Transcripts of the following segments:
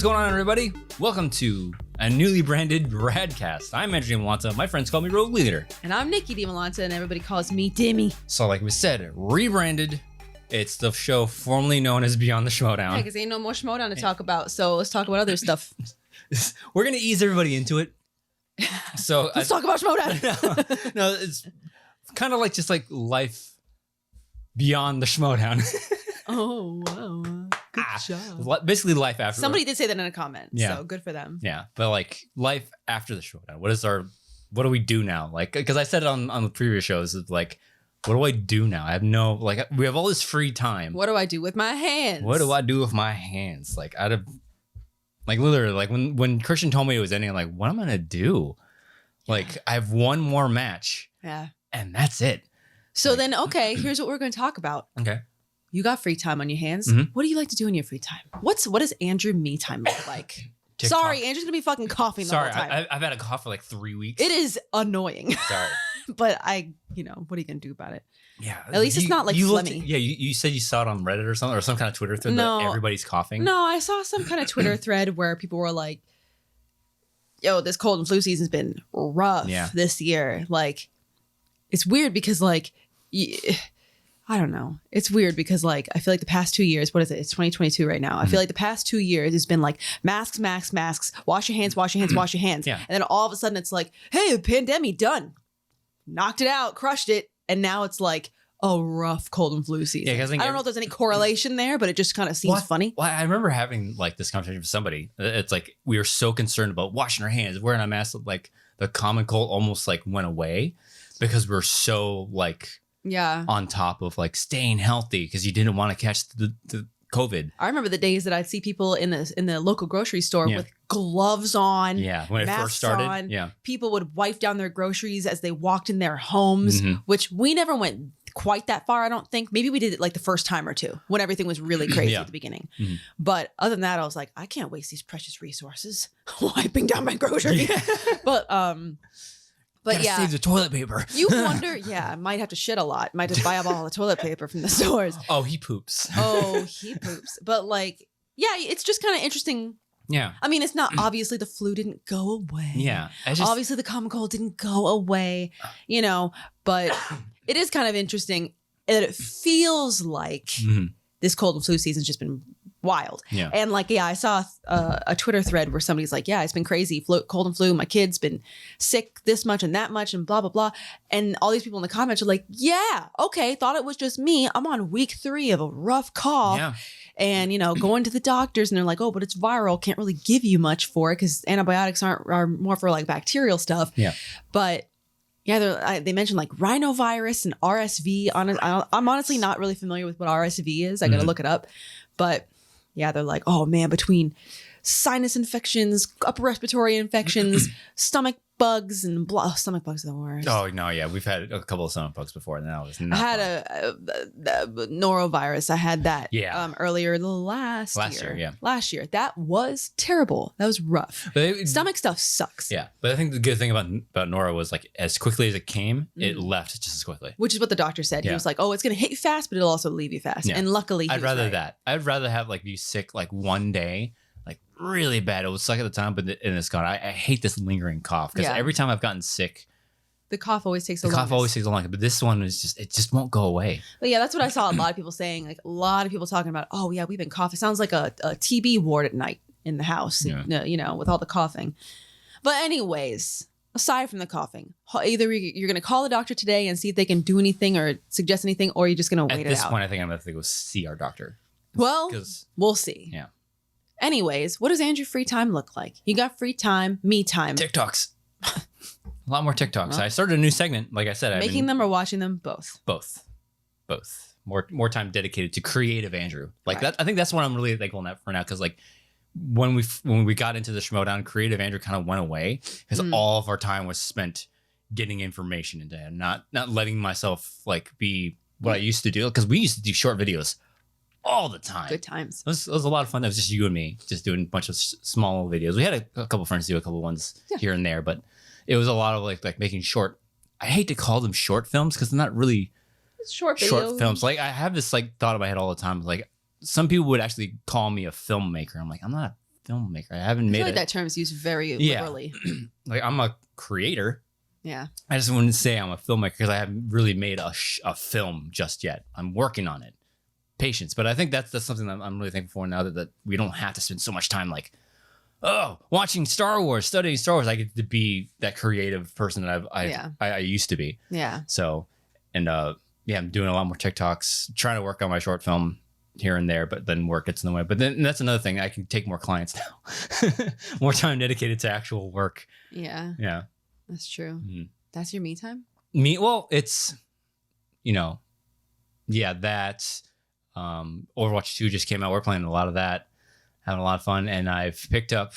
going on, everybody? Welcome to a newly branded RADcast. I'm Andrew Dimmy. My friends call me Rogue Leader. And I'm Nicki Dimmy, and everybody calls me Dimmy. So like we said, rebranded. It's the show formerly known as Beyond the Schmoedown. Yeah, because ain't no more Schmoedown to talk about, so let's talk about other stuff. We're going to ease everybody into it. So let's talk about Schmoedown. No, it's kind of like just like life beyond the Schmoedown. Oh, wow. Good job. Basically life after. Somebody did say that in a comment, yeah. So good for them. Yeah, but like life after the Schmoedown. What do we do now? Like, because I said it on the previous shows, it's like, what do I do now? I have no, like, we have all this free time. What do I do with my hands? What do I do with my hands? Like, literally, like when Christian told me it was ending, I'm like, what am I gonna do? Like, I have one more match. Yeah. And that's it. So like, then, okay, here's what we're going to talk about. Okay. You got free time on your hands. Mm-hmm. What do you like to do in your free time? What does Andrew me time look like? TikTok. Sorry, Andrew's gonna be fucking coughing the whole time. Sorry, I've had a cough for like 3 weeks. It is annoying. Sorry. But what are you gonna do about it? Yeah. At least it's not like phlegmy. You said you saw it on Reddit or something, or some kind of Twitter thread that everybody's coughing. No, I saw some kind of Twitter thread where people were like, yo, this cold and flu season's been rough this year. Like, it's weird because like, I don't know. It's weird because like, I feel like the past 2 years, what is it? It's 2022 right now. I feel like the past 2 years has been like masks, wash your hands, wash your hands, wash your hands. Yeah. And then all of a sudden it's like, hey, pandemic done. Knocked it out, crushed it. And now it's like a rough cold and flu season. Yeah, I don't know if there's any correlation there, but it just kind of seems funny. Well, I remember having like this conversation with somebody. It's like, we were so concerned about washing our hands, wearing a mask, like the common cold almost like went away because we're so like, on top of like staying healthy because you didn't want to catch the COVID. I remember the days that I'd see people in the local grocery store with gloves on. Yeah, when it first started. On. Yeah, people would wipe down their groceries as they walked in their homes, which we never went quite that far. I don't think. Maybe we did it like the first time or two when everything was really crazy at the beginning. But other than that, I was like, I can't waste these precious resources wiping down my groceries. But gotta save the toilet paper. You wonder, I might have to shit a lot. Might just buy up all the toilet paper from the stores. Oh, he poops. But like, it's just kind of interesting. Yeah. I mean, it's not obviously the flu didn't go away. Yeah. Obviously the common cold didn't go away, but it is kind of interesting that it feels like this cold and flu season's just been wild. Yeah. And like, I saw a Twitter thread where somebody's like, it's been crazy. Cold and flu. My kid's been sick this much and that much and blah, blah, blah. And all these people in the comments are like, okay. Thought it was just me. I'm on week 3 of a rough cough. Yeah. And, going to the doctors and they're like, oh, but it's viral. Can't really give you much for it because antibiotics are more for like bacterial stuff. Yeah. But they mentioned like rhinovirus and RSV. I'm honestly not really familiar with what RSV is. I got to look it up. But they're like, oh man, between sinus infections, upper respiratory infections, stomach bugs, and stomach bugs are the worst. Oh no, we've had a couple of stomach bugs before, and that was not. I had a norovirus. I had that earlier last year. Last year, that was terrible. That was rough. Stomach stuff sucks. Yeah, but I think the good thing about noro was like as quickly as it came, it left just as quickly. Which is what the doctor said. He was like, oh, it's gonna hit you fast, but it'll also leave you fast. Yeah. And luckily, I'd rather that. I'd rather have like be sick like one day. Like really bad. It was suck at the time, but it's gone. I hate this lingering cough because every time I've gotten sick, the cough always takes a long. But this one is it just won't go away. But that's what I saw a lot of people saying. Like a lot of people talking about, oh yeah, we've been coughing. It sounds like a TB ward at night in the house, with all the coughing. But anyways, aside from the coughing, either you're going to call the doctor today and see if they can do anything or suggest anything, or you're just going to wait it out. At this point, I think I'm going to go see our doctor. Well, we'll see. Yeah. Anyways, what does Andrew free time look like? You got free time, me time. TikToks. A lot more TikToks. I started a new segment, like I said. Making them or watching them? Both. Both. More time dedicated to creative Andrew. Like that. I think that's what I'm really thankful for now, because like when we got into the Schmoedown, creative Andrew kind of went away because all of our time was spent getting information into him, not letting myself like be what I used to do, because we used to do short videos all the time. Good times. It was a lot of fun. That was just you and me, just doing a bunch of small videos. We had a couple friends do a couple ones here and there, but it was a lot of like making short. I hate to call them short films because they're not really short films. Like I have this like thought in my head all the time. Like some people would actually call me a filmmaker. I'm like, I'm not a filmmaker. I haven't I made feel like it. that term is used very liberally. Like I'm a creator. Yeah. I just wouldn't say I'm a filmmaker because I haven't really made a film just yet. I'm working on it. Patience. But I think that's something that I'm really thankful for now that we don't have to spend so much time like, watching Star Wars, studying Star Wars. I get to be that creative person that I used to be. Yeah. So, and I'm doing a lot more TikToks, trying to work on my short film here and there, but then work gets in the way. But then that's another thing. I can take more clients now, more time dedicated to actual work. Yeah. Yeah. That's true. Mm-hmm. That's your me time? Well, it's, that Overwatch 2 just came out. We're playing a lot of that, having a lot of fun. And I've picked up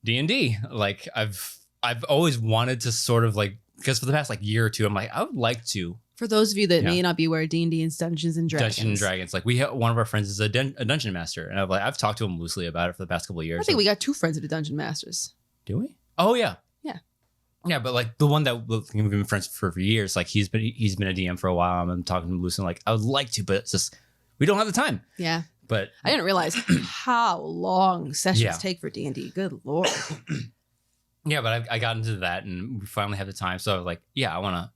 D&D. Like I've always wanted to sort of like, because for the past like year or two, I'm like, I would like to. For those of you that may not be aware, D&D is Dungeons and Dragons. Dungeons and Dragons. Like we have one of our friends is a dungeon master, and I've talked to him loosely about it for the past couple of years. I think we got 2 friends that are dungeon masters. Do we? Oh yeah. Yeah. Yeah, but like the one that we've been friends for years, like he's been a DM for a while. I'm talking to him loosely, like I would like to, but it's just we don't have the time. Yeah. But I didn't realize how long sessions take for D&D. Good Lord. Yeah, but I got into that, and we finally have the time. So I was like, yeah, I want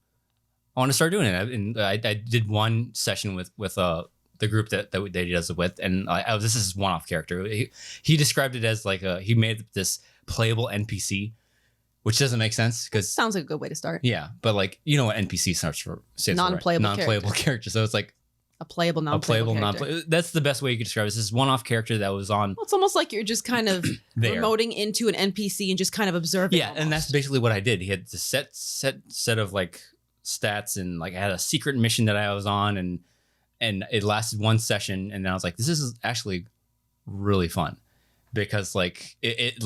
to start doing it. And I did one session with the group that he does it with, and this is one-off character. He described it as like he made this playable NPC, which doesn't make sense because sounds like a good way to start. Yeah, but like what NPC starts for non-playable character. So it's like a playable non-playable. That's the best way you could describe it. It's this one-off character that was on. Well, it's almost like you're just kind of remoting into an NPC and just kind of observing. Yeah, and that's basically what I did. He had the set of like stats, and like I had a secret mission that I was on, and it lasted one session, and then I was like, this is actually really fun because like it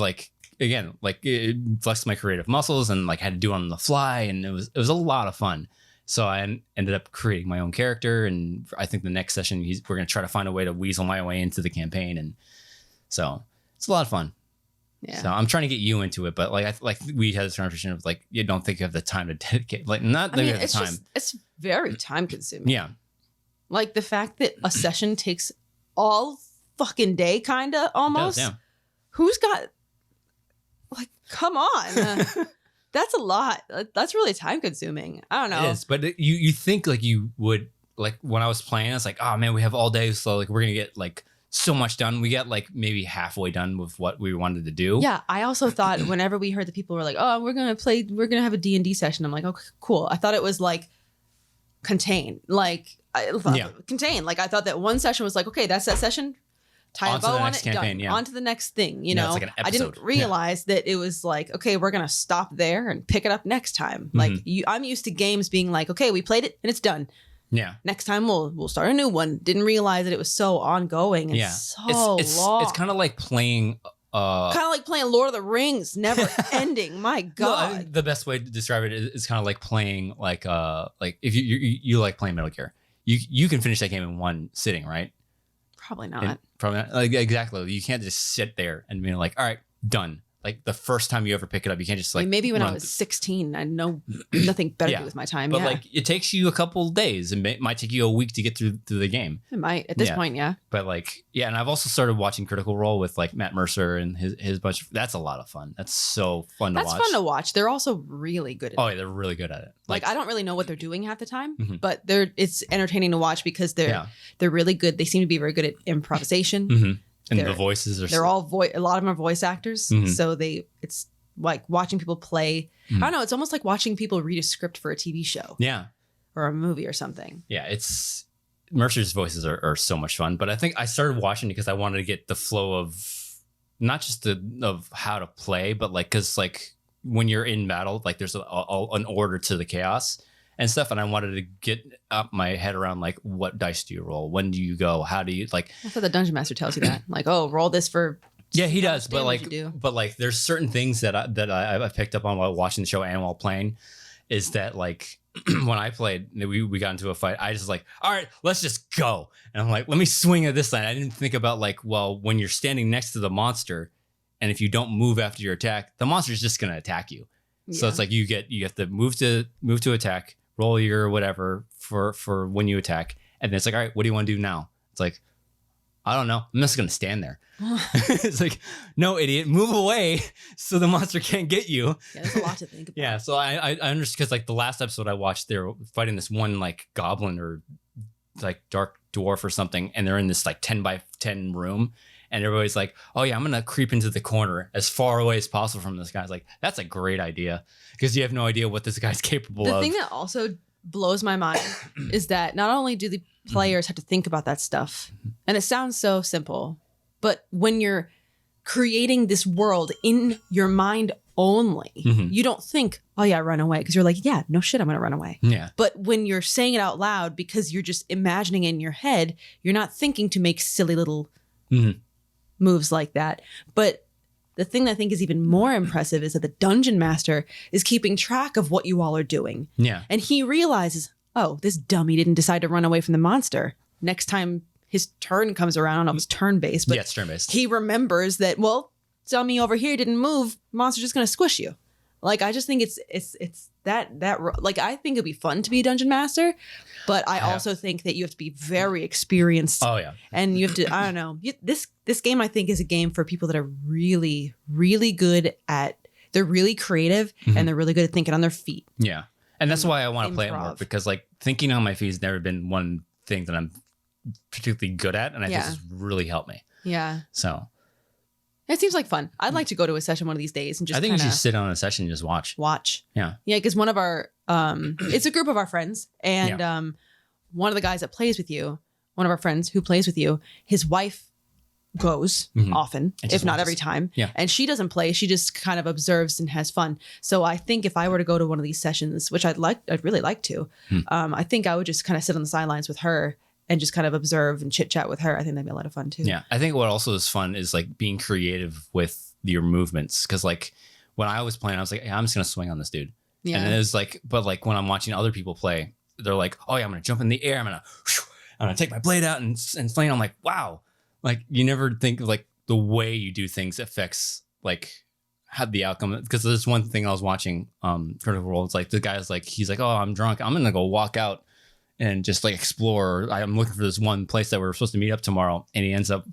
flexed my creative muscles, and like I had to do it on the fly, and it was a lot of fun. So I ended up creating my own character, and I think the next session we're going to try to find a way to weasel my way into the campaign, and so it's a lot of fun. Yeah. So I'm trying to get you into it, but like we had this conversation of like you don't think you have the time to dedicate, like not that you have the time. It's very time consuming. Yeah. Like the fact that a session takes all fucking day, kinda almost. It does, yeah. Who's got like? Come on. That's a lot. That's really time consuming. I don't know. It is, but you think like you would, like when I was playing, it's like, oh man, we have all day, so like we're gonna get like so much done. We get like maybe halfway done with what we wanted to do. Yeah, I also thought whenever we heard that people were like, oh, we're gonna have a D&D session. I'm like, okay, cool. I thought it was like contained. Like contained. Like I thought that one session was like, okay, that's that session. Tie a bow on it, campaign, done. On to the next thing, you know. It's like an episode. I didn't realize that it was like, okay, we're gonna stop there and pick it up next time. Like I'm used to games being like, okay, we played it and it's done. Yeah. Next time we'll start a new one. Didn't realize that it was so ongoing and so long. It's kind of like playing. Kind of like playing Lord of the Rings, never ending. My God. Well, the best way to describe it is kind of like playing like if you like playing Metal Gear, you can finish that game in one sitting, right? Probably not. Probably not. Like, exactly. You can't just sit there and be like, all right, done. Like the first time you ever pick it up, you can't just like. I mean, maybe when I was 16, I know nothing better to do with my time. But like it takes you a couple days, and it might take you a week to get through the game. It might at this point, yeah. But like, and I've also started watching Critical Role with like Matt Mercer and his bunch. That's a lot of fun. That's so fun to watch. That's fun to watch. They're also really good at it. Oh yeah, they're really good at it. Like I don't really know what they're doing half the time, but it's entertaining to watch because they're really good. They seem to be very good at improvisation. And the voices are. They're all a lot of them are voice actors, so it's like watching people play. I don't know. It's almost like watching people read a script for a TV show. Yeah. Or a movie or something. Yeah, it's Mercer's voices are so much fun. But I think I started watching because I wanted to get the flow of not just of how to play, but like because like when you're in battle, like there's an order to the chaos and stuff. And I wanted to get up my head around like what dice do you roll? When do you go? How do you like? I thought the Dungeon Master tells you that. Like, oh, roll this for. Yeah, he does. But like there's certain things that I picked up on while watching the show and while playing is that like when I played, we got into a fight. I just like, all right, let's just go. And I'm like, let me swing at this side. I didn't think about like, well, when you're standing next to the monster and if you don't move after your attack, the monster's just going to attack you. Yeah. So it's like you have to move to attack, roll your whatever for when you attack. And then it's like, all right, what do you want to do now? It's like, I don't know. I'm just gonna stand there. It's like, no, idiot, move away so the monster can't get you. Yeah, there's a lot to think about. Yeah, so I understand, because like the last episode I watched, they were fighting this one like goblin or like dark dwarf or something, and they're in this like 10 by 10 room, and everybody's like, oh yeah, I'm gonna creep into the corner as far away as possible from this guy. It's like, that's a great idea, because you have no idea what this guy's capable of. The thing that also blows my mind is that not only do the players have to think about that stuff, and it sounds so simple, but when you're creating this world in your mind only, you don't think, oh yeah, run away, because you're like, yeah, no shit, I'm gonna run away. Yeah. But when you're saying it out loud, because you're just imagining in your head, you're not thinking to make silly little moves like that. But the thing that I think is even more impressive is that the dungeon master is keeping track of what you all are doing. Yeah. And he realizes, oh, this dummy didn't decide to run away from the monster. Next time his turn comes around, I don't know if it's turn-based, but yeah, it's turn-based. He remembers that, well, dummy over here didn't move. Monster's just going to squish you. Like, I just think it's that like, I think it'd be fun to be a dungeon master, but I also think that you have to be very experienced. Oh yeah. And you have to, I don't know, this game, I think, is a game for people that are really, really good at, they're really creative and they're really good at thinking on their feet. Yeah. And that's why I want to play it more, because like thinking on my feet has never been one thing that I'm particularly good at, and I think it's really helped me. Yeah. So it seems like fun. I'd like to go to a session one of these days and just I think you should sit on a session and just watch. Yeah. Yeah, because one of our it's a group of our friends, and one of the guys that plays with you, one of our friends who plays with you, his wife goes often, if not every time. Yeah. And she doesn't play. She just kind of observes and has fun. So I think if I were to go to one of these sessions, which I'd really like to, I think I would just kind of sit on the sidelines with her and just kind of observe and chit chat with her. I think that'd be a lot of fun too. Yeah. I think what also is fun is like being creative with your movements. Cause like when I was playing, I was like, hey, I'm just going to swing on this dude. Yeah. And it was like, but like when I'm watching other people play, they're like, oh yeah, I'm going to jump in the air. I'm going to take my blade out and fling. I'm like, wow. Like you never think of like the way you do things affects like how the outcome. Because there's one thing I was watching, Critical Role. It's like the guy's like, he's like, oh, I'm drunk. I'm going to go walk out and just like explore. I'm looking for this one place that we're supposed to meet up tomorrow. And he ends up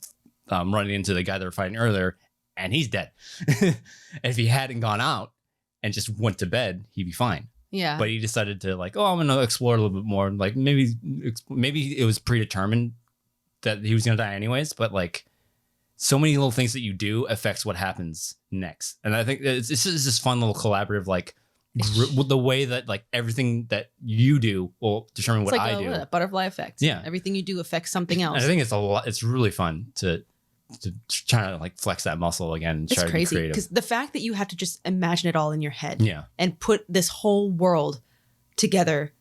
running into the guy they were fighting earlier, and he's dead. If he hadn't gone out and just went to bed, he'd be fine. Yeah. But he decided to like, oh, I'm going to explore a little bit more. Like maybe it was predetermined that he was going to die anyways. But like so many little things that you do affects what happens next. And I think it's just this fun little collaborative, like the way that like everything that you do will determine what I do. Butterfly effect. Yeah. Everything you do affects something else. And I think it's a lot. It's really fun to try to like flex that muscle again. And it's try crazy to be creative. because the fact that you have to just imagine it all in your head, and put this whole world together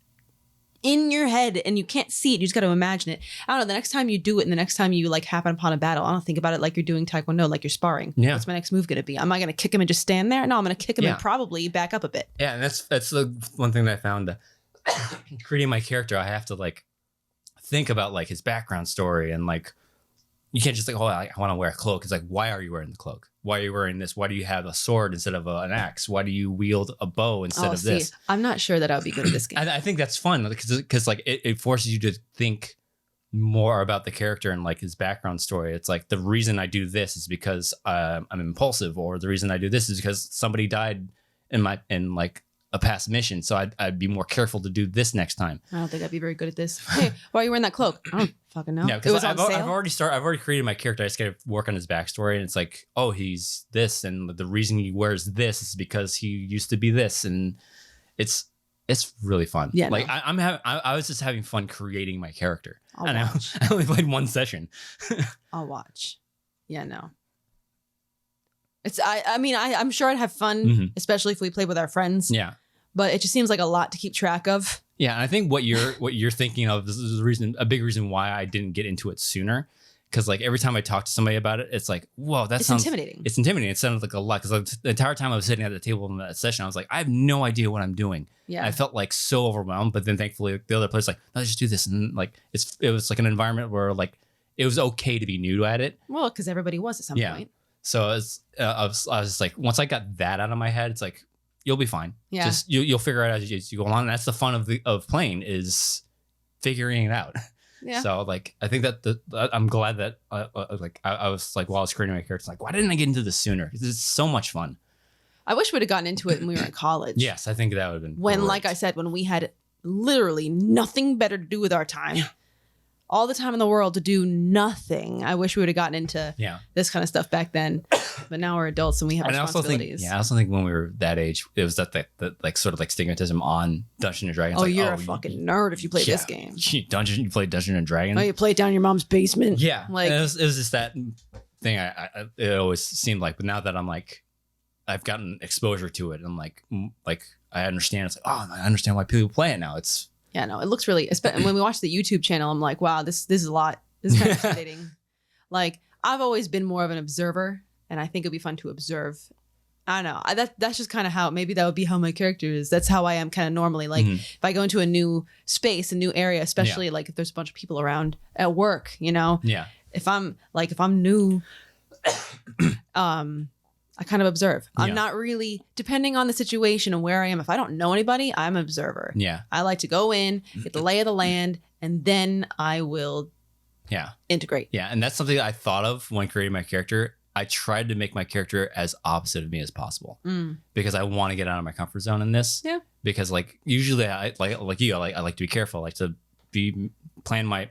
in your head, and you can't see it. You just got to imagine it. I don't know. The next time you do it, and the next time you like happen upon a battle, I don't think about it like you're doing Taekwondo, like you're sparring. Yeah. What's my next move going to be? Am I going to kick him and just stand there? No, I'm going to kick him and probably back up a bit. Yeah, and that's the one thing that I found. Creating my character, I have to like think about like his background story, and like you can't just like, oh, I want to wear a cloak. It's like, why are you wearing the cloak? Why are you wearing this? Why do you have a sword instead of an axe? Why do you wield a bow instead of this? I'm not sure that I would be good at this game. I think that's fun because like it forces you to think more about the character and like his background story. It's like the reason I do this is because I'm impulsive, or the reason I do this is because somebody died in like a past mission, so I'd be more careful to do this next time. I don't think I'd be very good at this. Hey, why are you wearing that cloak? I don't fucking know. Yeah, because I've already created my character. I just gotta work on his backstory, and it's like, oh, he's this, and the reason he wears this is because he used to be this, and it's really fun. Yeah, like no. I was just having fun creating my character. I only played one session. I'll watch. Yeah, no. I'm sure I'd have fun, especially if we played with our friends. Yeah. But it just seems like a lot to keep track of. Yeah, and I think what you're thinking of, this is a big reason why I didn't get into it sooner. Because like every time I talk to somebody about it, it's like, whoa, it's intimidating. It's intimidating. It sounded like a lot. Because the entire time I was sitting at the table in that session, I was like, I have no idea what I'm doing. Yeah. And I felt like so overwhelmed. But then thankfully the other place like, no, just do this. And like it was like an environment where like it was okay to be new at it. Well, because everybody was at some point. So I was like, once I got that out of my head, it's like, you'll be fine. Yeah. Just you'll figure it out as you go along. And that's the fun of playing, is figuring it out. Yeah. So like, I think that I'm glad that I was like, while I was creating my character, like, why didn't I get into this sooner? It's so much fun. I wish we'd have gotten into it when we were in college. Yes, I think that would have been when, great. like I said, when we had literally nothing better to do with our time. All the time in the world to do nothing. I wish we would have gotten into this kind of stuff back then. But now we're adults and we have responsibilities. I also think when we were that age, it was that like sort of like stigmatism on Dungeons and Dragons. Oh, like, you're a fucking nerd if you play this game. You play Dungeons and Dragons. Oh, you play it down in your mom's basement. Yeah, like it was just that thing. It always seemed like, but now that I'm like, I've gotten exposure to it, and like I understand. It's like, oh, I understand why people play it now. It's yeah, no, it looks really. When we watch the YouTube channel, I'm like, wow, this is a lot. This is kind of intimidating. Like, I've always been more of an observer, and I think it'd be fun to observe. I don't know. That's just kind of how, maybe that would be how my character is. That's how I am kind of normally. Like, if I go into a new space, a new area, especially like if there's a bunch of people around at work, you know. Yeah. If I'm new, I kind of observe. I'm not really, depending on the situation and where I am. If I don't know anybody, I'm an observer. Yeah. I like to go in, get the lay of the land, and then I will integrate. Yeah. And that's something I thought of when creating my character. I tried to make my character as opposite of me as possible because I want to get out of my comfort zone in this. Yeah. Because like usually I like you, I like to be careful. I like to plan my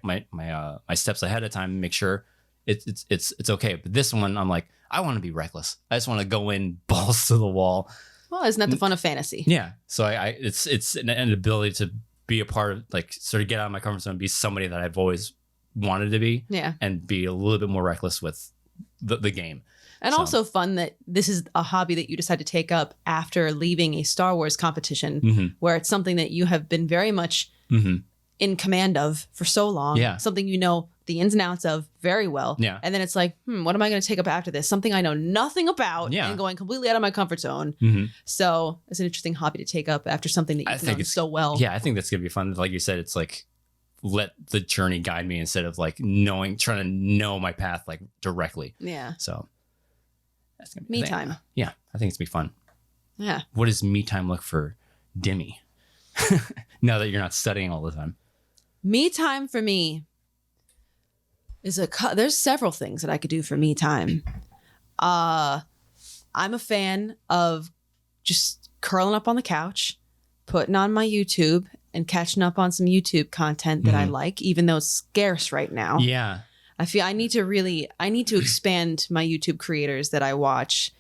steps ahead of time and make sure it's okay. But this one, I'm like, I want to be reckless. I just want to go in balls to the wall. Well, isn't that the fun of fantasy? Yeah. So it's an ability to be a part of, like, sort of get out of my comfort zone and be somebody that I've always wanted to be. Yeah. And be a little bit more reckless with the game. And also fun that this is a hobby that you decide to take up after leaving a Star Wars competition where it's something that you have been very much in command of for so long. Yeah. Something you know the ins and outs of very well. Yeah. And then it's like, what am I going to take up after this? Something I know nothing about and going completely out of my comfort zone. So it's an interesting hobby to take up after something that you know so well. Yeah, I think that's going to be fun. Like you said, it's like, let the journey guide me instead of like trying to know my path like directly. Yeah. So that's going to be me time. Yeah, I think it's going to be fun. Yeah. What does me time look for Dimmy? Now that you're not studying all the time. Me time for me is there's several things that I could do for me time. I'm a fan of just curling up on the couch, putting on my YouTube and catching up on some YouTube content that I like, even though it's scarce right now. Yeah. I feel I need to expand my YouTube creators that I watch.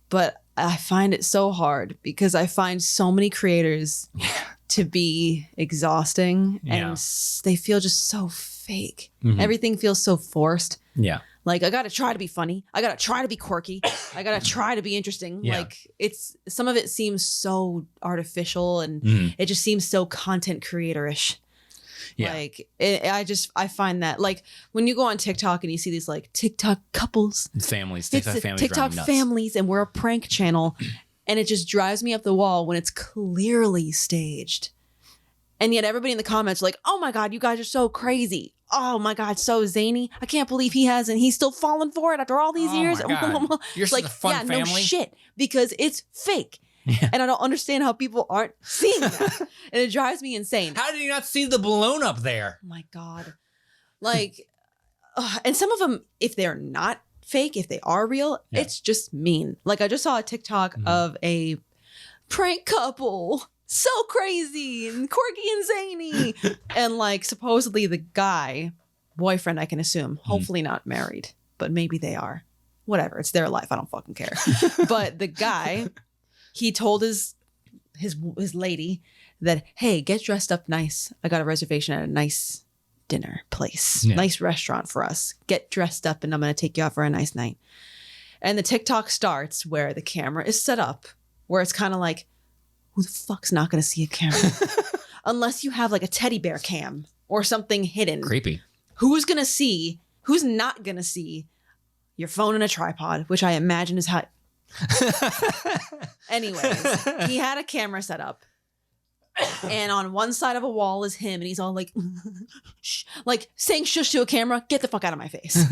But I find it so hard because I find so many creators to be exhausting and they feel just so fake. Everything feels so forced. Yeah. Like, I got to try to be funny. I got to try to be quirky. I got to try to be interesting. Yeah. Like, some of it seems so artificial and it just seems so content creator-ish. Yeah. Like, I find that, like, when you go on TikTok and you see these, like, TikTok couples. Families. TikTok families, and we're a prank channel. And it just drives me up the wall when it's clearly staged. And yet everybody in the comments are like, oh my God, you guys are so crazy. Oh my God, so zany. I can't believe he's still falling for it after all these years. You're like, such a fun family. No shit, because it's fake. Yeah. And I don't understand how people aren't seeing that. And it drives me insane. How did you not see the balloon up there? Oh my God. Like, and some of them, if they're not fake, if they are real, it's just mean. Like, I just saw a TikTok of a prank couple. So crazy and quirky and zany. And like, supposedly the guy, boyfriend, I can assume, hopefully not married, but maybe they are. Whatever. It's their life. I don't fucking care. But the guy, he told his lady that, hey, get dressed up nice. I got a reservation at a nice dinner place, nice restaurant for us. Get dressed up and I'm going to take you out for a nice night. And the TikTok starts where the camera is set up, where it's kind of like, who the fuck's not going to see a camera? Unless you have like a teddy bear cam or something hidden. Creepy. Who's not going to see your phone and a tripod, which I imagine is how. Anyways, he had a camera set up. And on one side of a wall is him. And he's all like, shh, like saying shush to a camera. Get the fuck out of my face.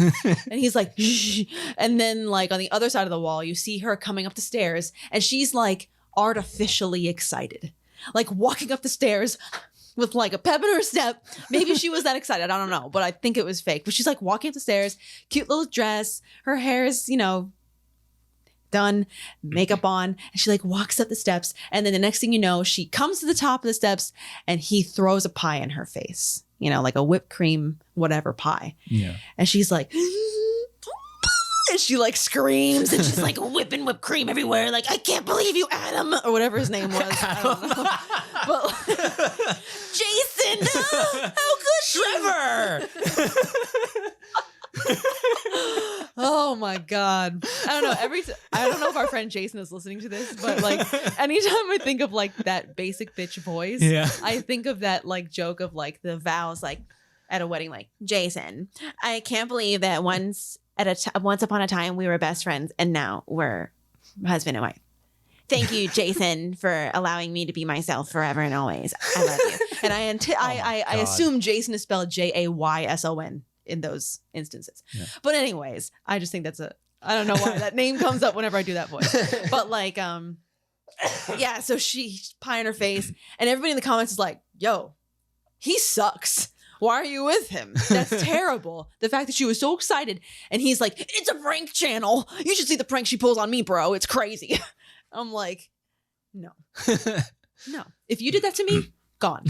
And he's like, shh. And then like on the other side of the wall, you see her coming up the stairs. And she's like, artificially excited. like walking up the stairs with like a pep in her step. Maybe she was that excited. I don't know, but I think it was fake. But she's like walking up the stairs, cute little dress. Her hair is, you know, done, makeup on, and she like walks up the steps. And then the next thing you know, she comes to the top of the steps and he throws a pie in her face, you know, like a whipped cream, whatever pie. Yeah. And she's like, and she like screams and she's like whipping whipped cream everywhere. Like, I can't believe you, Adam, or whatever his name was. I don't know. But Jason, how good Trevor. Oh my God. I don't know. I don't know if our friend Jason is listening to this, but like anytime I think of like that basic bitch voice, I think of that like joke of like the vows like at a wedding, like, Jason, I can't believe that once upon a time we were best friends and now we're husband and wife. Thank you, Jason, for allowing me to be myself forever and always. I love you. And I assume Jason is spelled Jayson in those instances. Yeah. But anyways, I just think I don't know why that name comes up whenever I do that voice. But like, yeah, so she pie in her face and everybody in the comments is like, yo, he sucks. Why are you with him? That's terrible. The fact that she was so excited and he's like, it's a prank channel. You should see the prank she pulls on me, bro. It's crazy. I'm like, no. No. If you did that to me, gone.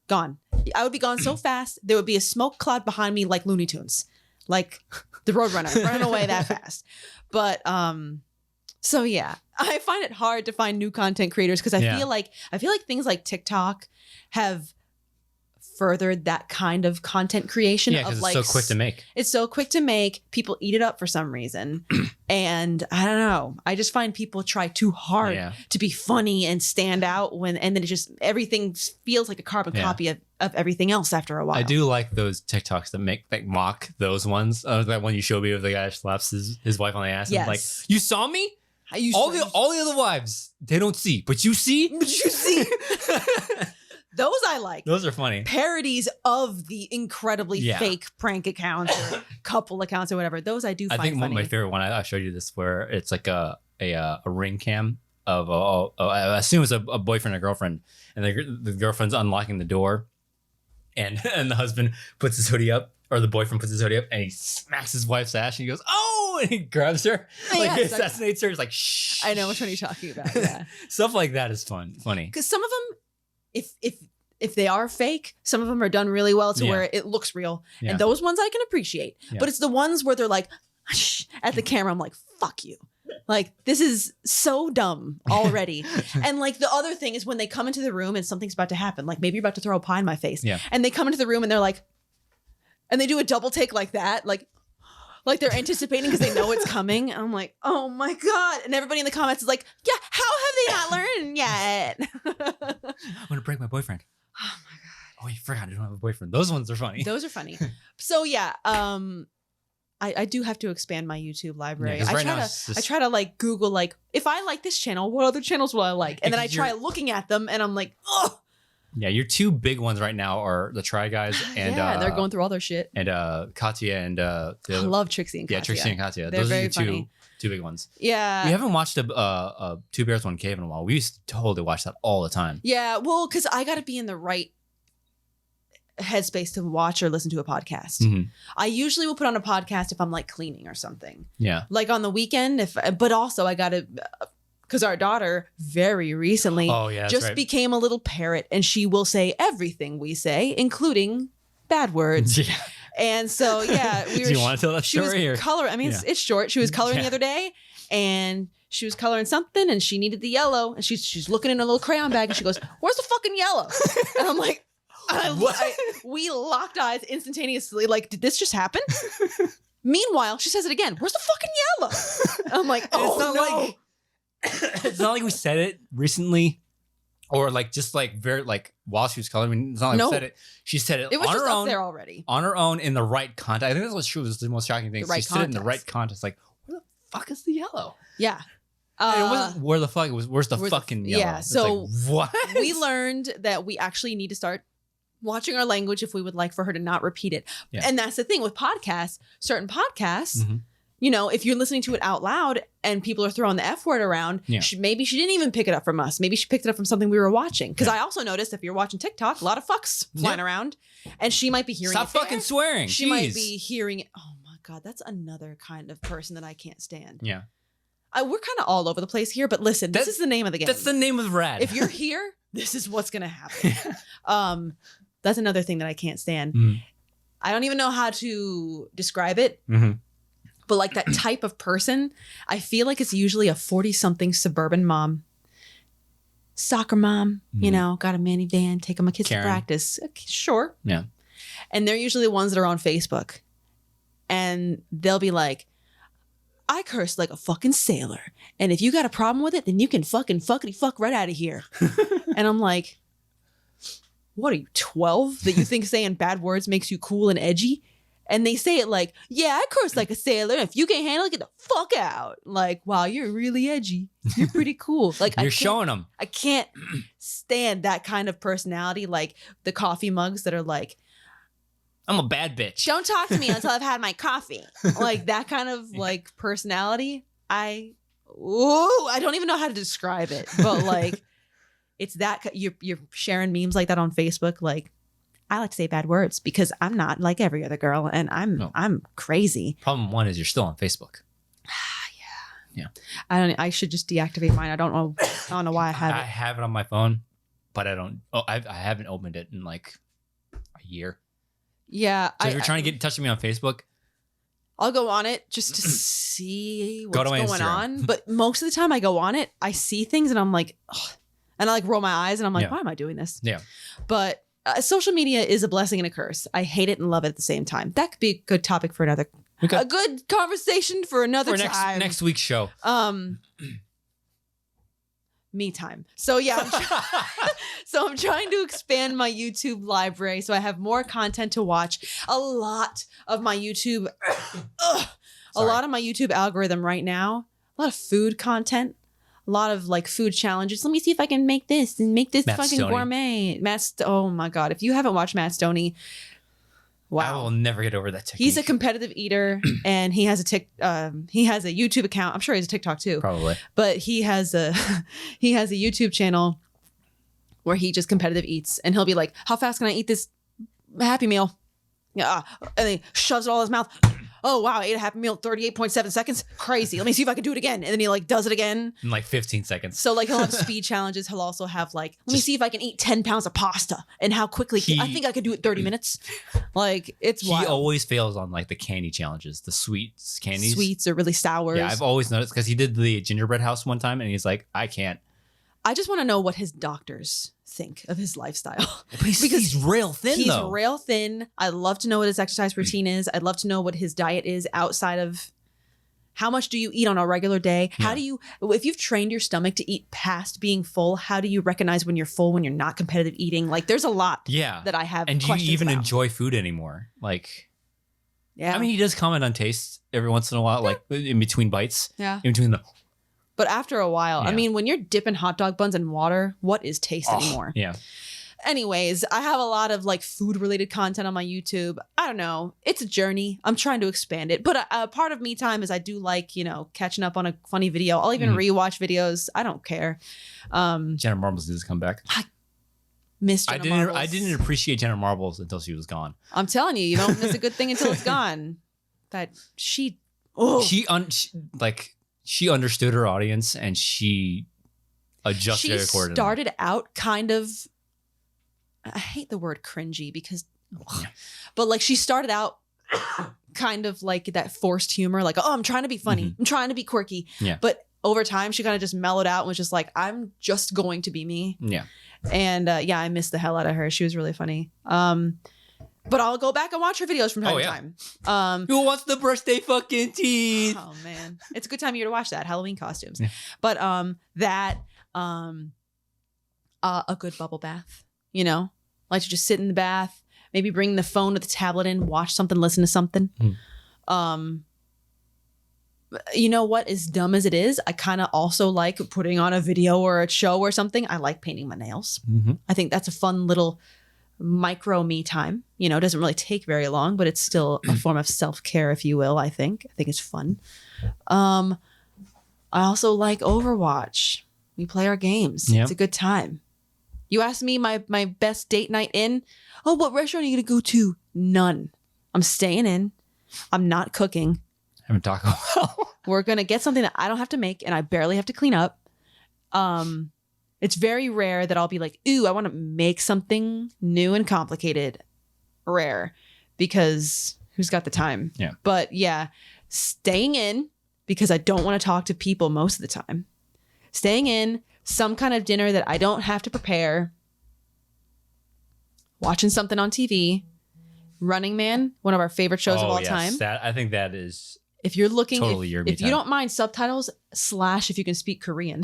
Gone. I would be gone so fast. There would be a smoke cloud behind me like Looney Tunes. Like the Roadrunner running away that fast. But so yeah, I find it hard to find new content creators because I feel like things like TikTok have furthered that kind of content creation. Yeah, because it's so quick to make. It's so quick to make. People eat it up for some reason. And I don't know. I just find people try too hard to be funny and stand out and then it just everything feels like a carbon copy of everything else after a while. I do like those TikToks that mock those ones. That one you showed me of the guy that slaps his wife on the ass. Yes. And like, you saw me? All the other wives, they don't see, but you see? But you see? Those I like. Those are funny. Parodies of the incredibly fake prank accounts or couple accounts or whatever. Those I do find funny. I think my favorite one, I showed you this, where it's like a ring cam of I assume it's a boyfriend or girlfriend, and the girlfriend's unlocking the door, and the husband puts his hoodie up, or the boyfriend puts his hoodie up, and he smacks his wife's ass, and he goes, "Oh!" and he grabs her, like he assassinates her. He's like, "Shh." I know which one you're talking about. Yeah, stuff like that is funny. Because some of them, if they are fake, some of them are done really well to where it looks real. Yeah. And those ones I can appreciate. Yeah. But it's the ones where they're like, shh, at the camera, I'm like, fuck you. Like, this is so dumb already. And like the other thing is when they come into the room and something's about to happen, like maybe you're about to throw a pie in my face. Yeah. And they come into the room and they're like, and they do a double take like that. Like they're anticipating because they know it's coming. And I'm like, oh my God. And everybody in the comments is like, yeah, how have they not learned yet? I'm going to break my boyfriend. Oh my God. Oh, you forgot I don't have a boyfriend. Those ones are funny. Those are funny. So yeah, I do have to expand my YouTube library. Yeah, I try to like Google like, if I like this channel, what other channels will I like? And then I try looking at them and I'm like, oh. Yeah, your two big ones right now are the Try Guys and they're going through all their shit. And Katya and I love Trixie and Katya. Yeah, Trixie and Katya. They're Those very are the funny. Two big ones. Yeah. We haven't watched a Two Bears One Cave in a while. We used to totally watch that all the time. Yeah, well, because I got to be in the right headspace to watch or listen to a podcast. Mm-hmm. I usually will put on a podcast if I'm like cleaning or something. Yeah. Like on the weekend, but also I got to, because our daughter very recently became a little parrot and she will say everything we say, including bad words. Yeah. And so, yeah. Do you want to tell that story? She was coloring. I mean, it's short. She was coloring the other day and she was coloring something and she needed the yellow and she's looking in a little crayon bag and she goes, "Where's the fucking yellow?" And I'm like, we locked eyes instantaneously. Like, did this just happen? Meanwhile, she says it again. "Where's the fucking yellow?" I'm like, oh no. It's not like we said it recently or like just like very like while she was coloring. It's not like we said it. She said it, it was on just her up own there already. On her own in the right context. I think that's what she was the most shocking thing. She said it in the right context. Like, where the fuck is the yellow? Yeah. It wasn't where the fuck. It was where's the fucking yellow? Yeah. So like, what? We learned that we actually need to start watching our language if we would like for her to not repeat it. Yeah. And that's the thing with podcasts. Certain podcasts, you know, if you're listening to it out loud and people are throwing the F word around, Yeah. maybe she didn't even pick it up from us. Maybe she picked it up from something we were watching. Because I also noticed if you're watching TikTok, a lot of fucks flying around, and she might be hearing Stop it there. fucking swearing. She Jeez. might be hearing it. Oh my God, that's another kind of person that I can't stand. Yeah. We're kind of all over the place here, but listen, this is the name of the game. That's the name of RAD. If you're here, this is what's going to happen. That's another thing that I can't stand. I don't even know how to describe it, but like that type of person, I feel like it's usually a 40-something suburban mom, soccer mom, you know, got a minivan, taking my kids Karen. to practice. Okay, sure. Yeah. And they're usually the ones that are on Facebook, and they'll be like, I curse like a fucking sailor. And if you got a problem with it, then you can fucking fuckity fuck right out of here. And I'm like, what are you, 12? That you think saying bad words makes you cool and edgy? And they say it like, yeah, I curse like a sailor. If you can't handle it, get the fuck out. Like, wow, you're really edgy. You're pretty cool. Like, You're showing them. I can't stand that kind of personality. Like the coffee mugs that are like, I'm a bad bitch. don't talk to me until I've had my coffee. Like that kind of like personality. I don't even know how to describe it, but like it's that you're sharing memes like that on Facebook. Like I like to say bad words because I'm not like every other girl, and I'm crazy. Problem one is you're still on Facebook. Yeah. I should just deactivate mine. I don't know why I have I it. have it on my phone, but I don't. Oh, I haven't opened it in like a year. Yeah. So if you're trying to get in touch with me on Facebook, I'll go on it just to see what's Go to my going Instagram. on. But most of the time I go on it, I see things and I'm like, ugh. And I like roll my eyes and I'm like, Yeah. why am I doing this? Yeah. But social media is a blessing and a curse. I hate it and love it at the same time. That could be a good topic for a good conversation for another time. next week's show. Me time. So yeah, I'm trying to expand my YouTube library so I have more content to watch. A lot of my YouTube algorithm right now, a lot of food content, a lot of like food challenges. Let me see if I can make this and make this Matt fucking Stoney. gourmet. Oh my God. If you haven't watched Matt Stoney, wow. I will never get over that technique. He's a competitive eater and he has a YouTube account. I'm sure he has a TikTok too. Probably. But he has a YouTube channel where he just competitive eats, and he'll be like, how fast can I eat this Happy Meal? Yeah. And he shoves it all in his mouth. Oh wow, I ate a Happy Meal 38.7 seconds. Crazy. Let me see if I can do it again. And then he like does it again. In like 15 seconds. So like he'll have speed challenges. He'll also have like, let me see if I can eat 10 pounds of pasta and how quickly I think I could do it 30 minutes. Like it's He wild. always fails on like the candy challenges, the sweets candies. Sweets are really sours. Yeah, I've always noticed because he did the gingerbread house one time and he's like, I can't. I just want to know what his doctors think of his lifestyle. But he's real thin He's though. real thin. I'd love to know what his exercise routine is. I'd love to know what his diet is outside of how much do you eat on a regular day? How do you, if you've trained your stomach to eat past being full, how do you recognize when you're full, when you're not competitive eating? Like there's a lot that I have And do you questions even about. enjoy food anymore? Like, Yeah. I mean, he does comment on taste every once in a while, like in between bites. Yeah. In between the. But after a while, I Yeah. mean, when you're dipping hot dog buns in water, what is taste anymore? Yeah. Anyways, I have a lot of like food related content on my YouTube. I don't know. It's a journey. I'm trying to expand it. But a part of me time is I do like, catching up on a funny video. I'll even rewatch videos. I don't care. Jenna Marbles needs to come back. Miss Jenna Marbles. I didn't appreciate Jenna Marbles until she was gone. I'm telling you, you don't miss a good thing until it's gone. That she understood her audience and she adjusted it accordingly. She started out kind of, I hate the word cringy because, but like she started out kind of like that forced humor, like, oh, I'm trying to be funny. I'm trying to be quirky. Yeah. But over time, she kind of just mellowed out and was just like, I'm just going to be me. Yeah. And I missed the hell out of her. She was really funny. But I'll go back and watch her videos from time to time. Who wants the birthday fucking teeth? Oh man, it's a good time of year to watch that. Halloween costumes. Yeah. But a good bubble bath. Like to just sit in the bath, maybe bring the phone or the tablet in, watch something, listen to something. You know what? As dumb as it is, I kind of also like putting on a video or a show or something. I like painting my nails. I think that's a fun little micro me time. It doesn't really take very long, but it's still a form of self-care, if you will. I think it's fun. I also like Overwatch. We play our games. Yep. It's a good time. You asked me my best date night in. Oh, what restaurant are you going to go to? None. I'm staying in. I'm not cooking. Having Taco Bell. We're going to get something that I don't have to make and I barely have to clean up. It's very rare that I'll be like, ooh, I want to make something new and complicated. Rare. Because who's got the time? Yeah. But yeah, staying in because I don't want to talk to people most of the time. Staying in, some kind of dinner that I don't have to prepare. Watching something on TV. Running Man, one of our favorite shows of all time. I think that is if you're looking, totally if you don't mind subtitles / if you can speak Korean.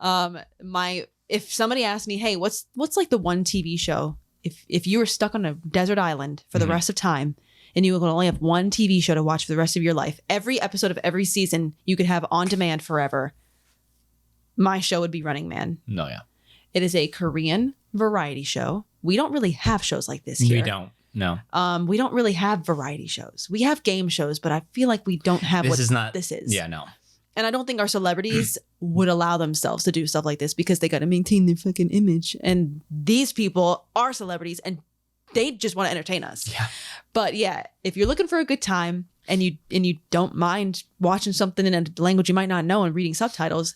If somebody asked me, hey, what's like the one TV show if you were stuck on a desert island for the rest of time and you would only have one TV show to watch for the rest of your life, every episode of every season you could have on demand forever, my show would be Running Man. No, yeah. It is a Korean variety show. We don't really have shows like this here. We don't. No. We don't really have variety shows. We have game shows, but I feel like we don't have this is. Yeah, no. And I don't think our celebrities would allow themselves to do stuff like this because they got to maintain their fucking image. And these people are celebrities and they just want to entertain us. Yeah. But yeah, if you're looking for a good time and you don't mind watching something in a language you might not know and reading subtitles,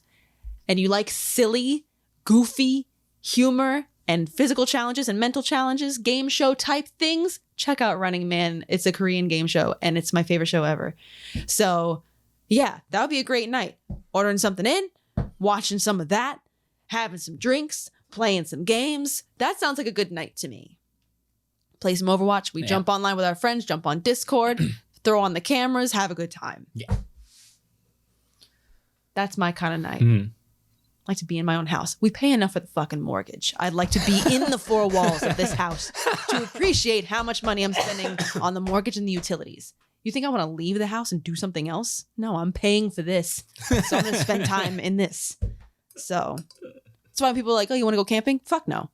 and you like silly, goofy humor and physical challenges and mental challenges, game show type things, check out Running Man. It's a Korean game show and it's my favorite show ever. So yeah, that would be a great night. Ordering something in, watching some of that, having some drinks, playing some games. That sounds like a good night to me. Play some Overwatch. We jump online with our friends, jump on Discord, throw on the cameras, have a good time. Yeah. That's my kind of night. I like to be in my own house. We pay enough for the fucking mortgage. I'd like to be in the four walls of this house to appreciate how much money I'm spending on the mortgage and the utilities. You think I want to leave the house and do something else? No, I'm paying for this. So I'm going to spend time in this. So that's why people are like, oh, you want to go camping? Fuck no.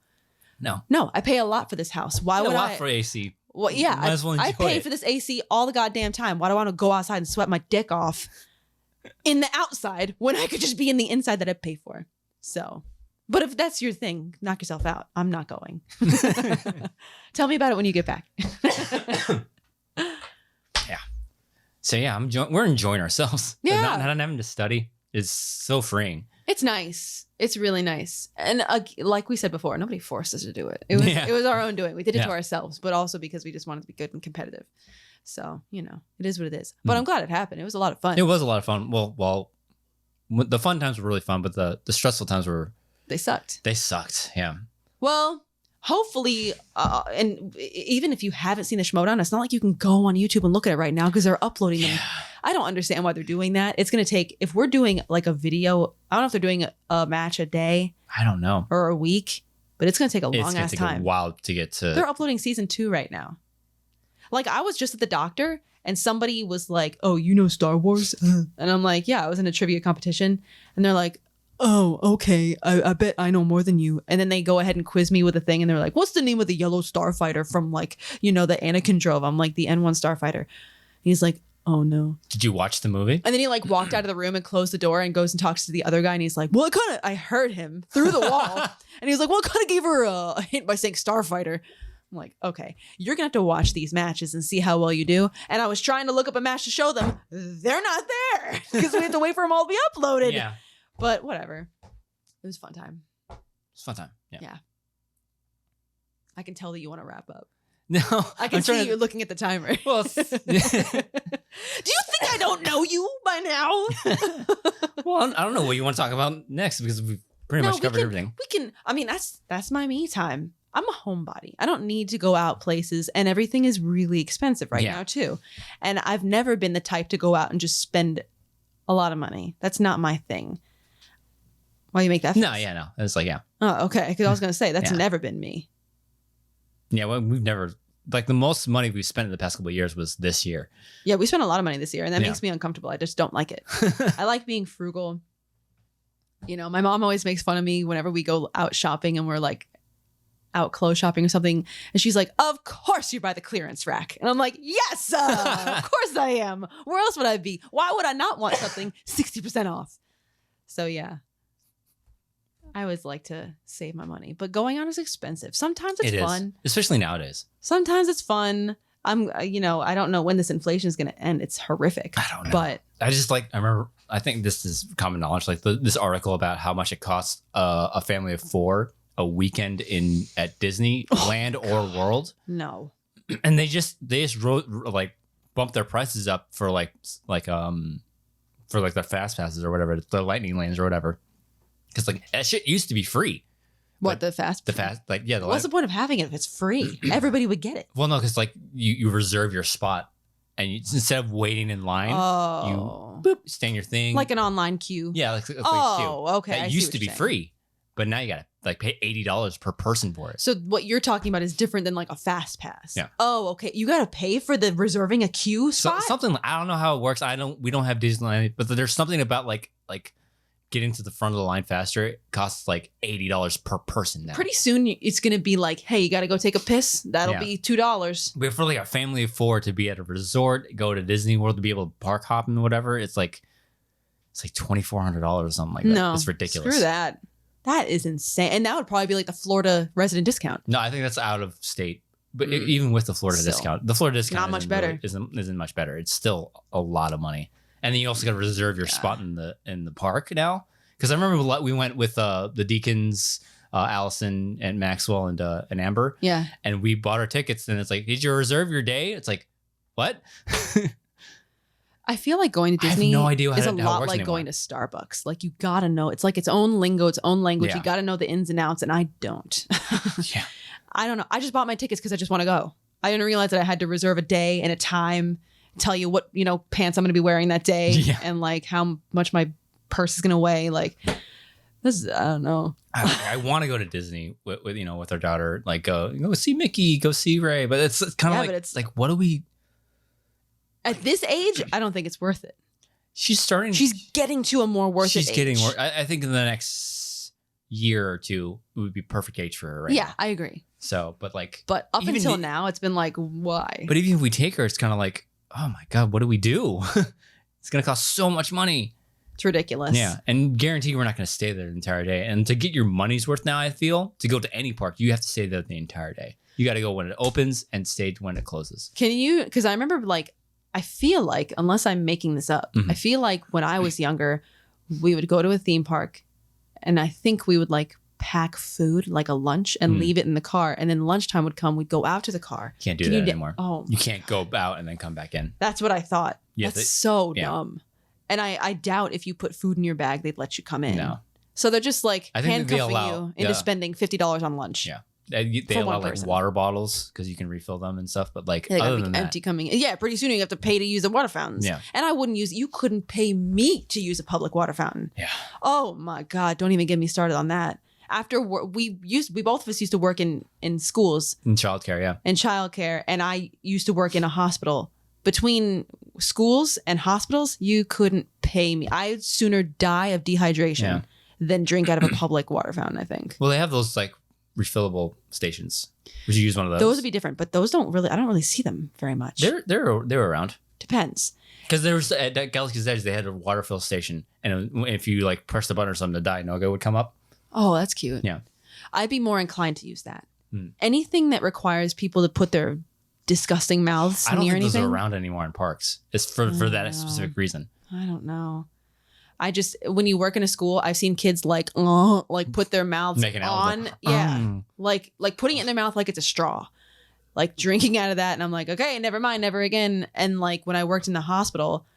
No, I pay a lot for this house. Why would I? A lot for AC. Well, yeah, I pay for this AC all the goddamn time. Why do I want to go outside and sweat my dick off in the outside when I could just be in the inside that I pay for? So, but if that's your thing, knock yourself out. I'm not going. Tell me about it when you get back. So yeah, we're enjoying ourselves. Yeah, not having to study is so freeing. It's nice. It's really nice. And like we said before, nobody forced us to do it. It was our own doing. We did it to ourselves, but also because we just wanted to be good and competitive. So, it is what it is. But I'm glad it happened. It was a lot of fun. It was a lot of fun. Well, the fun times were really fun, but the stressful times they sucked. They sucked. Yeah. Well, hopefully, and even if you haven't seen the Schmoedown, it's not like you can go on YouTube and look at it right now because they're uploading them. I don't understand why they're doing that. It's going to take, if we're doing like a video, I don't know if they're doing a match a day. I don't know. Or a week, but it's going to take a long ass time. It's going to take a while to get to. They're uploading season 2 right now. Like I was just at the doctor and somebody was like, oh, you know Star Wars? And I'm like, yeah, I was in a trivia competition. And they're like, oh, okay. I bet I know more than you. And then they go ahead and quiz me with a thing. And they're like, what's the name of the yellow starfighter from like, the Anakin drove? I'm like, the N1 starfighter. He's like, oh no. Did you watch the movie? And then he like walked out of the room and closed the door and goes and talks to the other guy. And he's like, well, I heard him through the wall. And he's like, well, I kind of gave her a hint by saying starfighter. I'm like, okay, you're going to have to watch these matches and see how well you do. And I was trying to look up a match to show them. They're not there because we have to wait for them all to be uploaded. Yeah. But whatever. It was a fun time. It's a fun time. Yeah. I can tell that you want to wrap up. No. I can see you looking at the timer. Well, do you think I don't know you by now? Well, I don't know what you want to talk about next because we've pretty much covered everything. That's my me time. I'm a homebody. I don't need to go out places and everything is really expensive right now too. And I've never been the type to go out and just spend a lot of money. That's not my thing. Why you make that face? No. It's like, yeah. Oh, okay. Because I was going to say, that's never been me. Yeah, well, we've never, like the most money we've spent in the past couple of years was this year. Yeah, we spent a lot of money this year and that makes me uncomfortable. I just don't like it. I like being frugal. My mom always makes fun of me whenever we go out shopping and we're like out clothes shopping or something, and she's like, of course you buy the clearance rack. And I'm like, yes, of course I am. Where else would I be? Why would I not want something 60% off? So yeah, I always like to save my money, but going out is expensive. Sometimes it's fun, especially nowadays. Sometimes it's fun. I don't know when this inflation is going to end. It's horrific. I don't know. But I just I remember, I think this is common knowledge, this article about how much it costs a family of 4 a weekend at Disneyland or World. No. And they just bumped their prices up for their fast passes or whatever, the lightning lanes or whatever. Because that shit used to be free. What, the fast? What's the point of having it if it's free? Everybody would get it. Well, no, because you reserve your spot, and instead of waiting in line, you stand your thing, like an online queue. Yeah, like a queue. Okay. That used to be free, but now you gotta pay $80 per person for it. So what you're talking about is different than a fast pass. Yeah. Oh, okay. You gotta pay for the reserving a queue spot. Something, I don't know how it works. We don't have Disneyland, but there's something about like getting to the front of the line faster. It costs $80 per person now. Pretty soon it's going to be hey, you got to go take a piss. That'll be $2. But for a family of 4 to be at a resort, go to Disney World, to be able to park hop and whatever, it's $2,400 or something like that. No, it's ridiculous. Screw that. That is insane. And that would probably be the Florida resident discount. No, I think that's out of state. But even with the Florida discount, not much better. Isn't much better. It's still a lot of money. And then you also got to reserve your spot in the park now. Because I remember we went with the Deacons, Allison and Maxwell and Amber. Yeah. And we bought our tickets, and it's did you reserve your day? It's what? I feel like going to Disney I have no idea is a lot like anymore. going to Starbucks. You got to know. It's its own lingo, its own language. Yeah. You got to know the ins and outs, and I don't. Yeah. I don't know. I just bought my tickets because I just want to go. I didn't realize that I had to reserve a day and a time, tell you what, pants I'm going to be wearing that day, and how much my purse is going to weigh. This is, I don't know. I want to go to Disney with our daughter, go see Mickey, go see Ray, but it's kind of it's what do we at this age? I don't think it's worth it. She's getting to a more worth it age. She's getting more. I think in the next year or two it would be perfect age for her. Right now. I agree. So, but up until now, it's been why? But even if we take her, it's kind of oh my God, what do we do? It's going to cost so much money. It's ridiculous. Yeah. And guarantee we're not going to stay there the entire day. And to get your money's worth now, I feel, to go to any park, you have to stay there the entire day. You got to go when it opens and stay when it closes. Can you, because I remember I feel unless I'm making this up, I feel when I was younger, we would go to a theme park and I think we would pack food, a lunch, and leave it in the car. And then lunchtime would come, we'd go out to the car. Can't do that anymore. You can't go out and then come back in. That's what I thought. That's so dumb. And I doubt if you put food in your bag, they'd let you come in. No. So they're just handcuffing you into spending $50 on lunch. Yeah. They allow water bottles because you can refill them and stuff. But other than empty coming in. Yeah, pretty soon you have to pay to use the water fountains. Yeah. And I wouldn't you couldn't pay me to use a public water fountain. Yeah. Oh my God. Don't even get me started on that. After we both of us used to work in schools. In childcare, yeah. In childcare. And I used to work in a hospital. Between schools and hospitals, you couldn't pay me. I'd sooner die of dehydration than drink out of a public water fountain, I think. Well, they have those refillable stations. Would you use one of those? Those would be different, but those I don't really see them very much. They're around. Depends. Because there was at Galaxy's Edge, they had a water fill station, and if you press the button or something, the Diet No-Go would come up. Oh, that's cute. Yeah. I'd be more inclined to use that. Anything that requires people to put their disgusting mouths near anything. I don't think those are around anymore in parks. It's for that specific reason. I don't know. I just, when you work in a school, I've seen kids put their mouths on. Yeah. Like putting it in their mouth like it's a straw. Drinking out of that. And I'm okay, never mind, never again. And when I worked in the hospital,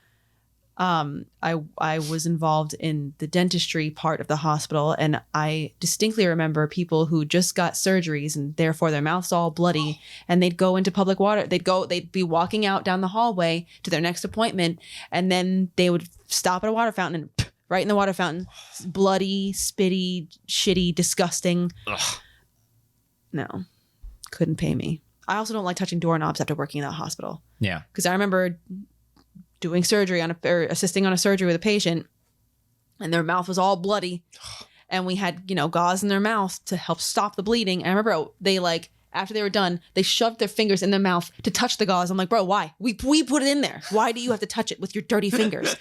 I was involved in the dentistry part of the hospital, and I distinctly remember people who just got surgeries and therefore their mouth's all bloody, and they'd go into public water. They'd be walking out down the hallway to their next appointment, and then they would stop at a water fountain and right in the water fountain, bloody, spitty, shitty, disgusting. Ugh. No, couldn't pay me. I also don't like touching doorknobs after working in that hospital. Yeah, because I remember doing surgery or assisting on a surgery with a patient, and their mouth was all bloody, and we had, gauze in their mouth to help stop the bleeding. And I remember they after they were done, they shoved their fingers in their mouth to touch the gauze. I'm like, bro, why? We put it in there. Why do you have to touch it with your dirty fingers?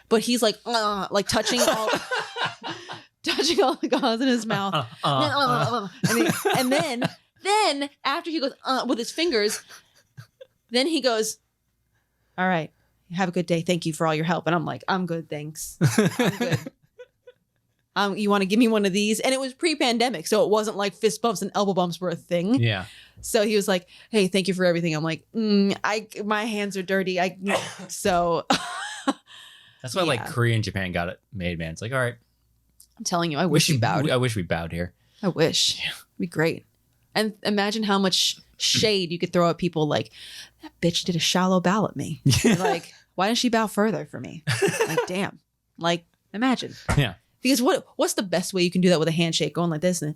But he's like touching all the gauze in his mouth. And then after he goes with his fingers, then he goes, all right, have a good day. Thank you for all your help. And I'm like, I'm good, thanks. I'm good. You want to give me one of these? And it was pre-pandemic, so it wasn't like fist bumps and elbow bumps were a thing. Yeah. So he was like, hey, thank you for everything. I'm like, my hands are dirty. So that's why like Korea and Japan got it made, man. It's like, all right. I'm telling you, I wish we bowed. I wish we bowed here. I wish. Yeah. It'd be great. And imagine how much shade you could throw at people like, that bitch did a shallow bow at me. Like, why didn't she bow further for me? Like, damn. Like, imagine. Yeah. Because what's the best way you can do that with a handshake going like this? And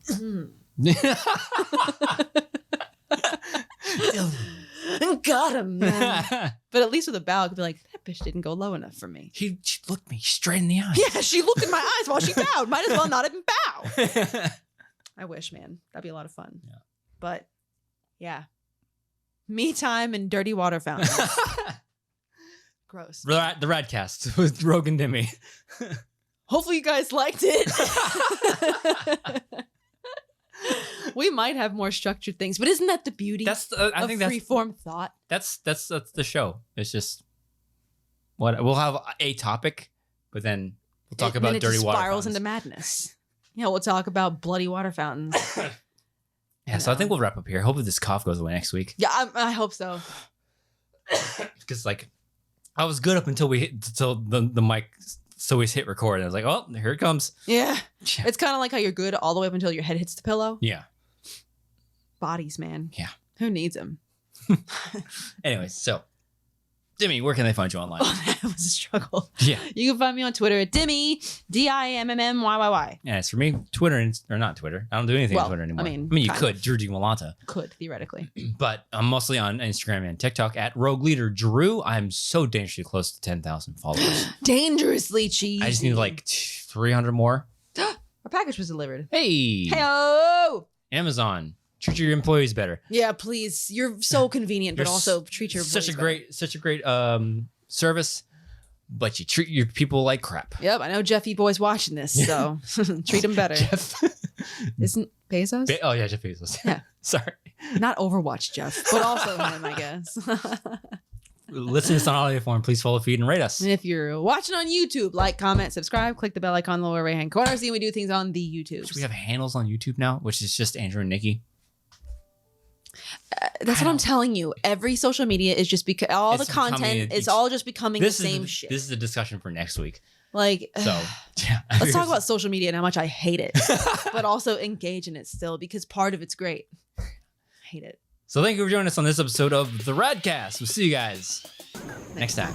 got him, man. But at least with a bow, I could be like, that bitch didn't go low enough for me. She looked me straight in the eyes. Yeah, she looked in my eyes while she bowed. Might as well not even bow. I wish, man. That'd be a lot of fun. Yeah. But yeah. Me time and dirty water fountains. Gross. The Radcast with Rogan Dimmy. Hopefully you guys liked it. We might have more structured things, but isn't that the beauty of freeform thought? That's the show. It's just we'll have a topic, but then we'll talk about dirty water spirals fountains. Into madness. Yeah, we'll talk about bloody water fountains. Yeah, so I think we'll wrap up here. Hopefully this cough goes away next week. Yeah, I hope so. Because I was good up until the mic. So we hit record and I was like, oh, here it comes. Yeah. It's kind of like how you're good all the way up until your head hits the pillow. Yeah. Bodies, man. Yeah. Who needs them? Anyways, so Dimmy, where can they find you online? Oh, that was a struggle. Yeah. You can find me on Twitter at Dimmy, DIMMMYYY. Yeah, it's for me, Twitter, or not Twitter. I don't do anything on Twitter anymore. I mean you could, Drew G. Malanta. Could, theoretically. But I'm mostly on Instagram and TikTok at Rogue Leader Drew. I'm so dangerously close to 10,000 followers. Dangerously cheesy. I just need like 300 more. Our package was delivered. Hey. Hey-oh! Amazon. Treat your employees better. Yeah, please. You're so convenient, but also treat your employees better. Such a great service, but you treat your people like crap. Yep, I know Jeff E-Boy's watching this, so treat him better. Jeff. Isn't Bezos? Oh, yeah, Jeff Bezos. Yeah. Sorry. Not Overwatch Jeff, but also him, I guess. Listen to this on audio form. Please follow, feed, and rate us. And if you're watching on YouTube, like, comment, subscribe, click the bell icon in the lower right-hand corner. See when we do things on the YouTube. Should we have handles on YouTube now, which is just Andrew and Nicki? That's what I'm telling you. Every social media is just because all the content is all just becoming the same shit. This is a discussion for next week. Like, so yeah. Let's talk about social media and how much I hate it, but also engage in it still because part of it's great. I hate it. So thank you for joining us on this episode of the Radcast. We'll see you guys next time.